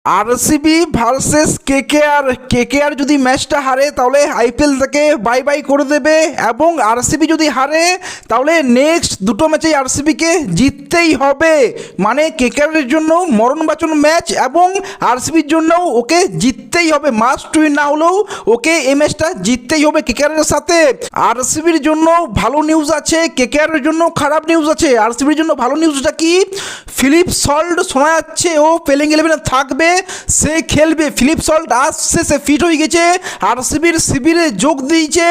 RCB versus KKR. KKR যদি ম্যাচটা হারে তাহলে আইপিএল থেকে বাই বাই করে দেবে, এবং আরসিবি যদি হারে তাহলে নেক্সট দুটো ম্যাচেই আরসিবিকে জিততেই হবে। মানে কেকেআরের জন্য মরণ বাঁচন ম্যাচ, এবং আরসিবির জন্যও ওকে জিততেই হবে। মাস্ট উইন না হলেও ওকে এই ম্যাচটা জিততেই হবে কেকেআরের সাথে। আরসিবির জন্য ভালো নিউজ আছে, কেকেআরের জন্য খারাপ নিউজ আছে। আরসিবির জন্য ভালো নিউজটা কি, ফিলিপ সল্ট শোনা যাচ্ছে ও প্লেইং 11 থাকবে, সে খেলবে। ফিলিপ সল্ট আসছে, সে ফিট হয়ে গেছে, আরসিবির শিবিরে যোগ দিয়েছে,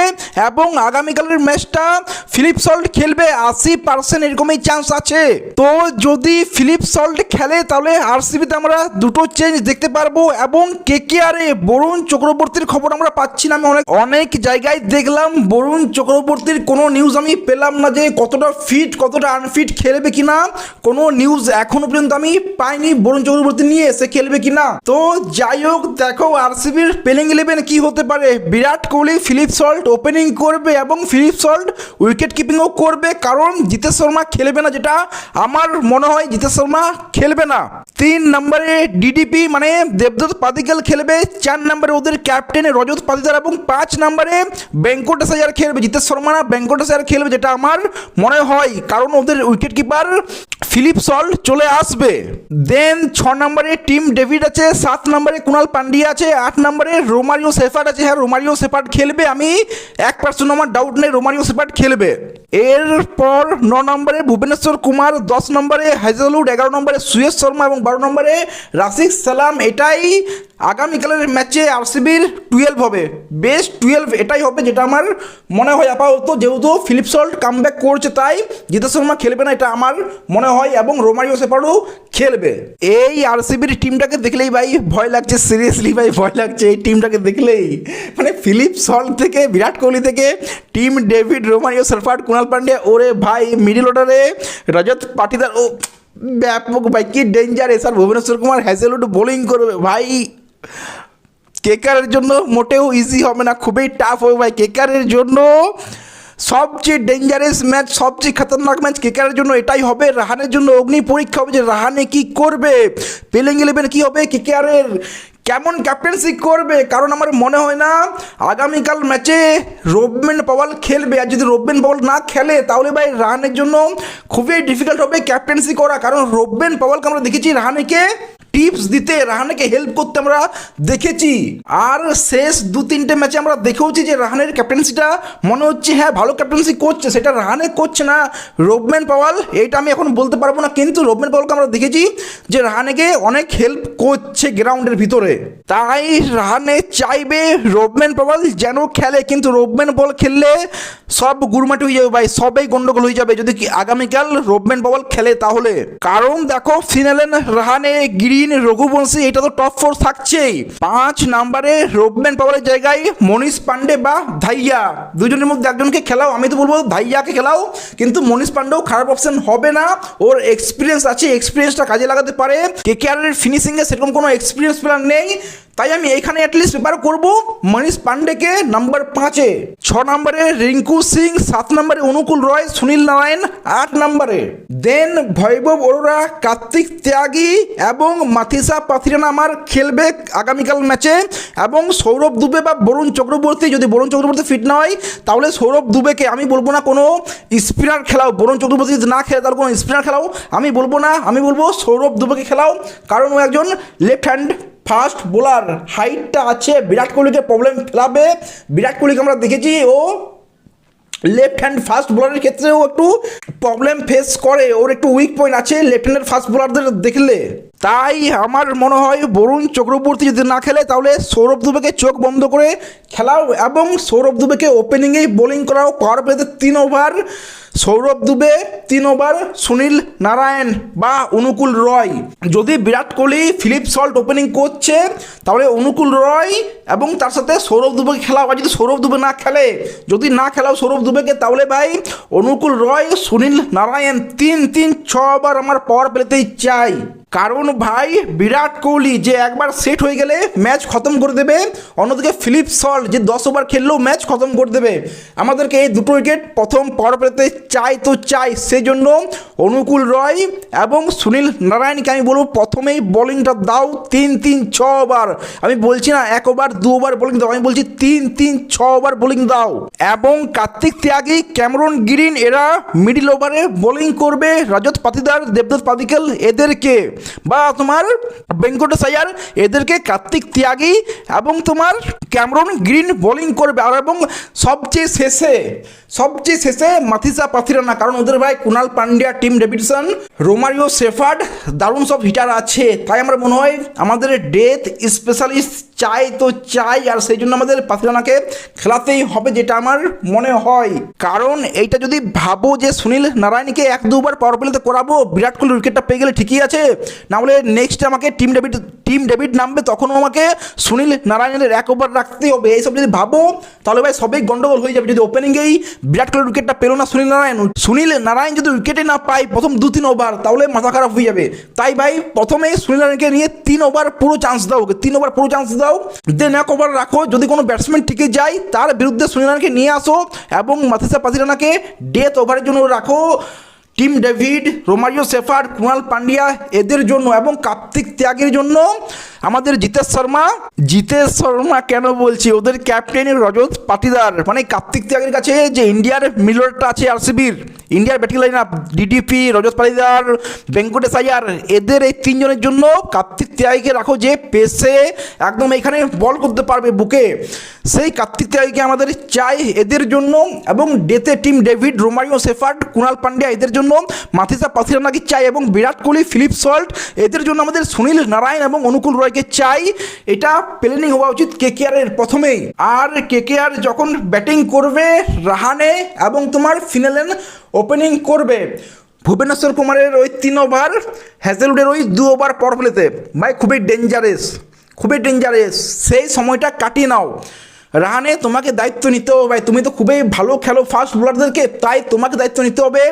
এবং আগামীকালের ম্যাচটা ফিলিপ সল্ট খেলবে 80% এরকমই চান্স আছে। তো যদি ফিলিপ সল্ট খেলে তাহলে আরসিবিতে আমরা দুটো চেঞ্জ দেখতে পারবো। এবং কেকেআরে বরুণ চক্রবর্তীর খবর আমরা পাচ্ছি না। আমি অনেক জায়গায় দেখলাম, বরুণ চক্রবর্তীর কোনো নিউজ আমি পেলাম না যে কতটা ফিট কতটা আনফিট খেলবে কিনা। কোনো নিউজ এখনো পর্যন্ত আমি পাইনি বরুণ চক্রবর্তী নিয়ে সে খেলবে কিনা। তো যাই হোক, দেখো আরসিবির প্লেইং 11 কি হতে পারে। Virat Kohli, Philip salt opening করবে, এবং ফিলিপ সল্ট উইকেট কিপিংও করবে, কারণ জিতেশ শর্মা খেলবে না, যেটা আমার মনে হয় জিতেশ শর্মা খেলবে না। 3 নম্বরে ডিডিপি মানে দেবদত্ত পাদিক্কাল খেলবে, 4 নম্বরে ওদের ক্যাপ্টেন রজত পাতিদার, এবং 5 নম্বরে ভেঙ্কটেশ আয়ার খেলবে। জিতেশ শর্মা না, ভেঙ্কটেশ আয়ার খেলবে, যেটা আমার মনে হয়, কারণ ওদের উইকেট কিপার ফিলিপ সল্ট চলে আসবে। দেন 6 নম্বরে টিম ডেভিড আছে, 7 নম্বরে কুণাল পান্ডিয়া আছে, 8 নম্বরে রোমারিও সেফার্ড আছে। হ্যাঁ, রোমারিও সেফার্ড খেলবে, আমি 1% আমার ডাউট নেই রোমারিও সেফার্ড খেলবে। এরপর 9 নম্বরে ভুবনেশ্বর কুমার, 10 নম্বরে হাইজালউড, 11 নম্বরে সুয়েশ শর্মা, এবং 12 নম্বরে রাশিদ সালাম। এটাই আগামীকালের ম্যাচে আরসিবির 12 হবে, বেস্ট 12 এটাই হবে, যেটা আমার মনে হয় আপাতত। যেহেতু ফিলিপ সল্ট কামব্যাক করছে, তাই জিতেশ শর্মা খেলবে না, এটা আমার মনে হয়, এবং রোমারিও সেফার্ডও খেলবে। এই আরসিবির টিমটাকে দেখলেই ভাই ভয় লাগছে, সিরিয়াসলি ভাই ভয় লাগছে এই টিমটাকে দেখলেই। মানে ফিলিপ সল্ট থেকে, বিরাট কোহলি থেকে, Tim David, Romario shepherd, Kunal Pandya, ওরে ভাই মিডিল অর্ডারে রজত পাটিদার, ও ব্যাপক ভাই, কি ডেঞ্জার। এসার ভুবনেশ্বর কুমার, হ্যাজেলউড বোলিং করবে ভাই। কেকেআরের জন্য মোটেও ইজি হবে না, খুবই টাফ হবে ভাই কেকেআরের জন্য। সবচেয়ে ডেঞ্জারাস ম্যাচ, সবচেয়ে খতরনাক ম্যাচ কেকেআরের জন্য এটাই হবে। রাহানের জন্য অগ্নি পরীক্ষা হবে যে রাহানে কি করবে, প্লেইং 11 কি হবে, কেকেআরের কেমন ক্যাপ্টেন্সি করবে। কারণ আমার মনে হয় না আগামীকাল ম্যাচে রোবমেন পাওয়াল খেলবে, আর যদি রোবমেন পাওয়াল না খেলে তাহলে ভাই রাহানের জন্য খুবই ডিফিকাল্ট হবে ক্যাপ্টেন্সি করা। কারণ রোবমেন পাওয়ালকে আমরা দেখেছি রাহানেকে টিপস দিতে, রাহানেকে হেল্প করতে আমরা দেখেছি, আর শেষ 2-3টে ম্যাচে আমরা দেখেওছি যে রাহানের ক্যাপ্টেন্সিটা মনে হচ্ছে হ্যাঁ ভালো ক্যাপ্টেন্সি করছে, সেটা রাহানে করছে না রোবমেন পাওয়াল, এইটা আমি এখন বলতে পারবো না। কিন্তু রোবমেন পাওয়ালকে আমরা দেখেছি যে রাহানেকে অনেক হেল্প করছে গ্রাউন্ডের ভিতরে, তাই রাহানে চাইবে রোবমেন পাওয়াল যেন খেলে। কিন্তু রোবমেন পাওয়াল খেললে সব গুরমাটি হয়ে যাবে ভাই, সবই গন্ডগোল হয়ে যাবে যদি আগামীকাল রোবমেন পাওয়াল খেলে তাহলে। কারণ দেখো ফিনালেন রাহানে, গ্রিন, রঘুবংশী, এটা তো টপ 4 থাকছেই। 5 নম্বরে রোবমেন পাওয়ালের জায়গায় মনীষ পান্ডে বা ধাইয়া, দুজনের মধ্যে একজনকে খেলাও। আমি তো বলবো ধাইয়াকে খেলাও, কিন্তু মনীষ পান্ডেও খারাপ অপশন হবে না, ওর এক্সপিরিয়েন্স আছে, এক্সপিরিয়েন্সটা কাজে লাগাতে পারে। কেকেআরের ফিনিশিংয়ে সেরকম কোনো এক্সপিরিয়েন্স প্লেয়ার নেই, তাই আমি এইখানে অ্যাটলিস্ট প্রেফার করবো মনীষ পান্ডেকে নাম্বার 5-এ। 6 নম্বরে রিঙ্কু সিং, 7 নম্বরে অনুকূল রয়, সুনীল নারায়ণ 8 নম্বরে। দেন বৈভব অরোরা, কার্তিক ত্যাগী এবং মাথিসা পাথিরানা আমার খেলবে আগামীকাল ম্যাচে, এবং সৌরভ দুবে বা বরুণ চক্রবর্তী, যদি বরুণ চক্রবর্তী ফিট না হয় তাহলে সৌরভ দুবেকে, আমি বলবো না কোনো স্পিনার খেলাও, বরুণ চক্রবর্তী যদি না খেলে তাহলে কোনো স্পিনার খেলাও আমি বলবো না, আমি বলবো সৌরভ দুবেকে খেলাও, কারণ ও একজন লেফট হ্যান্ড ফাস্ট বোলার, হাইটটা আছে, বিরাট কোহলিকে প্রবলেম ফেলাবে। বিরাট কোহলিকে আমরা দেখেছি ও লেফট হ্যান্ড ফাস্ট বোলারের ক্ষেত্রেও একটু প্রবলেম ফেস করে, ওর একটু উইক পয়েন্ট আছে লেফট হ্যান্ডের ফাস্ট বোলারদের দেখলে। তাই আমার মনে হয় বরুণ চক্রবর্তী যদি না খেলে তাহলে সৌরভ দুবেকে চোখ বন্ধ করে খেলাও, এবং সৌরভ দুবেকে ওপেনিংয়েই বোলিং করাও। পাওয়ার প্লেতে 3 ওভার সৌরভ দুবে, 3 ওভার সুনীল নারায়ণ বা অনুকূল রয়। যদি Virat Kohli, Philip salt opening করছে তাহলে অনুকূল রয় এবং তার সাথে সৌরভ দুবেকে খেলাও। আর যদি সৌরভ দুবে না খেলে, যদি না খেলাও সৌরভ দুবেকে, তাহলে ভাই অনুকূল রয়, সুনীল নারায়ণ 3-3-6 ওভার আমার পাওয়ার প্লেতেই চাই। কারণ ভাই বিরাট কোহলি যে একবার সেট হয়ে গেলে ম্যাচ খতম করে দেবে, অন্যদিকে ফিলিপ সল্ট যে 10 ওভার খেললেও ম্যাচ খতম করে দেবে। আমাদেরকে এই দুটো উইকেট প্রথম পাওয়ার প্লেতে চাই তো চাই, সেজন্য অনুকূল রয় এবং সুনীল নারায়ণকে আমি বলবো প্রথমেই বোলিংটা দাও 3-3-6 ওভার। আমি বলছি না 1 ওভার 2 ওভার বোলিং দাও, আমি বলছি 3-3-6 ওভার বোলিং দাও। এবং কার্তিক ত্যাগী, ক্যামেরন গ্রিন এরা মিডিল ওভারে বোলিং করবে, রজত পাতিদার, দেবদত্ত পাদিক্কেল এদেরকে, বা তোমার ভেঙ্কটেশ আয়ার এদেরকে কার্তিক ত্যাগী এবং তোমার ক্যামেরন গ্রিন বোলিং করবে। আর এবং সবচেয়ে শেষে মাথিসা পাথিরানা, কারণ ওদের ভাই Kunal Pandya, team Davidson, Romario shepherd দারুণ সব হিটার আছে। তাই আমার মনে হয় আমাদের ডেথ স্পেশালিস্ট চাই তো চাই, আর সেই জন্য আমাদের পাথিরানাকে খেলাতেই হবে, যেটা আমার মনে হয়। কারণ এইটা যদি ভাবো যে সুনীল নারায়ণকে 1-2 ওভার পাওয়ার প্লেতে করাবো, বিরাট কোহলি উইকেটটা পেয়ে গেলে ঠিকই আছে, না হলে নেক্সট আমাকে টিম ডেভিড নামবে, তখনও আমাকে সুনীল নারায়ণের 1 ওভার রাখতেই হবে। এইসব যদি ভাবো তাহলে ভাই সবই গন্ডগোল হয়ে যাবে। যদি ওপেনিংয়েই বিরাট কোহলির উইকেটটা পেলো না সুনীল নারায়ণ যদি উইকেটে না পায় প্রথম 2-3 ওভার, তাহলে মাথা খারাপ হয়ে যাবে। তাই ভাই প্রথমে সুনীল নারায়ণকে নিয়ে 3 ওভার পুরো চান্স দাও, ওকে 3 ওভার পুরো চান্স দাও, দেন 1 ওভার রাখো। যদি কোনো ব্যাটসম্যান টিকে যায় তার বিরুদ্ধে সুনীল নারায়ণকে নিয়ে আসো এবং মাথিসা পাথিরানাকে ডেথ ওভারের জন্য রাখো। Tim David, Romario shepherd, Kunal Pandya এদের জন্য, এবং কার্তিক ত্যাগের জন্য আমাদের জিতেশ শর্মা কেন বলছি, ওদের ক্যাপ্টেন রজত পাটিদার, মানে কার্তিক ত্যাগের কাছে যে ইন্ডিয়ার মিডলটা আছে আরসিবির, ইন্ডিয়ার ব্যাটিং লাইন আপ, ডিডিপি, রজত পাটিদার, ভেঙ্কটেশ আয়ার, এদের এই 3 জনের জন্য কার্তিক ত্যাগীকে রাখো, যে পেসে একদম এখানে বল করতে পারবে বুকে। সেই কার্তিক ত্যাগীকে আমাদের চাই এদের জন্য। এবং ডেতে Tim David, Romario shepherd, Kunal Pandya এদের জন্য, মাথিসা পাথিরানাকে চাই, এবং বিরাট কোহলি, ফিলিপ সল্ট এদের জন্য আমাদের সুনীল নারায়ণ এবং অনুকূল রয়কে চাই। এটা প্ল্যানিং হওয়া উচিত কেকেআরের প্রথমেই। আর কেকেআর যখন ব্যাটিং করবে, রাহানে এবং তোমার ফিনেলেন ওপেনিং করবে, ভুবনেশ্বর কুমারের ওই 3 ওভার, হ্যাজেলউডের ওই 2 ওভার পাওয়ার প্লেতে, ভাই খুবই ডেঞ্জারাস। সেই সময়টা কাটিয়ে নাও। রাহানে তোমাকে দায়িত্ব নিতে হবে ভাই, তুমি তো খুবই ভালো খেলো ফাস্ট বোলারদেরকে, তাই তোমাকে দায়িত্ব নিতে হবে,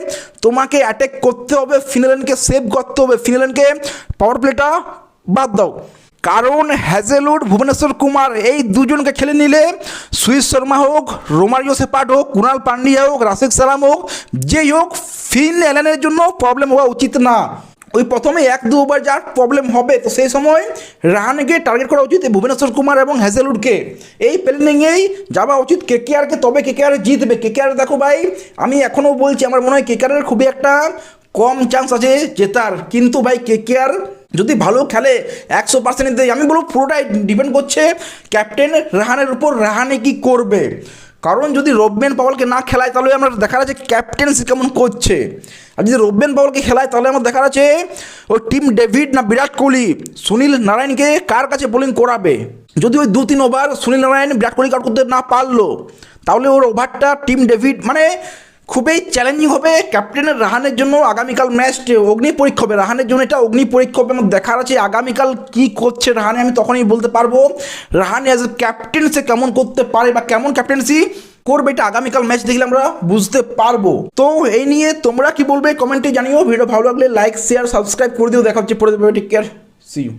তোমাকে অ্যাটাক করতে হবে, ফিনেলেনকে সেভ করতে হবে, ফিনেলেনকে পাওয়ার প্লেটা বাদ দাও। কারণ হ্যাজেলউড, ভুবনেশ্বর কুমার এই দুজনকে খেলে নিলে সুইস শর্মা হোক, রোমারিও শেফার্ড হোক, কুনাল পান্ডিয়া হোক, রাশিদ সালাম হোক, যেই হোক, ফিন অ্যালেনের জন্য প্রবলেম হওয়া উচিত না। ওই প্রথমে 1-2 ওভার যার প্রবলেম হবে, তো সেই সময় রাহানেকে টার্গেট করা উচিত, ভুবনেশ্বর কুমার এবং হ্যাজেলউডকে। এই প্ল্যানিংয়েই যাওয়া উচিত কেকেআরকে, তবে কেকেআর জিতবে। কেকেআর দেখো ভাই, আমি এখনও বলছি আমার মনে হয় কেকেআরের খুবই একটা কম চান্স আছে জেতার, কিন্তু ভাই কেকেআর যদি ভালো খেলে 100% দেয়। আমি বলবো পুরোটাই ডিপেন্ড করছে ক্যাপ্টেন রাহানের উপর, রাহানে কি করবে। কারণ যদি রোববেন পাওয়ালকে না খেলায় তাহলে আমরা দেখা যাচ্ছে ক্যাপ্টেন্সি কেমন করছে, আর যদি রোববেন পাওয়ালকে খেলায় তাহলে আমার দেখা যাচ্ছে ওই টিম ডেভিড না বিরাট কোহলি সুনীল নারায়ণকে কার কাছে বোলিং করাবে। যদি ওই 2-3 ওভার সুনীল নারায়ণ বিরাট কোহলি আউট করতে না পারলো, তাহলে ওর ওভারটা টিম ডেভিড, মানে খুবই চ্যালেঞ্জিং হবে ক্যাপ্টেনের রাহানের জন্য। আগামীকাল ম্যাচটি অগ্নি পরীক্ষা হবে রাহানের জন্য, এটা অগ্নি পরীক্ষা হবে। আমার দেখার আছে আগামীকাল কি করছে রাহানে, আমি তখনই বলতে পারবো রাহানে অ্যাজ এ ক্যাপ্টেন সে কেমন করতে পারে বা কেমন ক্যাপ্টেন্সি করবে, এটা আগামীকাল ম্যাচ দেখলে আমরা বুঝতে পারবো। তো এই নিয়ে তোমরা কি বলবে কমেন্টে জানিও। ভিডিও ভালো লাগলে লাইক, শেয়ার, সাবস্ক্রাইব করে দিও। দেখা হচ্ছে পরে, টেক কেয়ার, সি ইউ।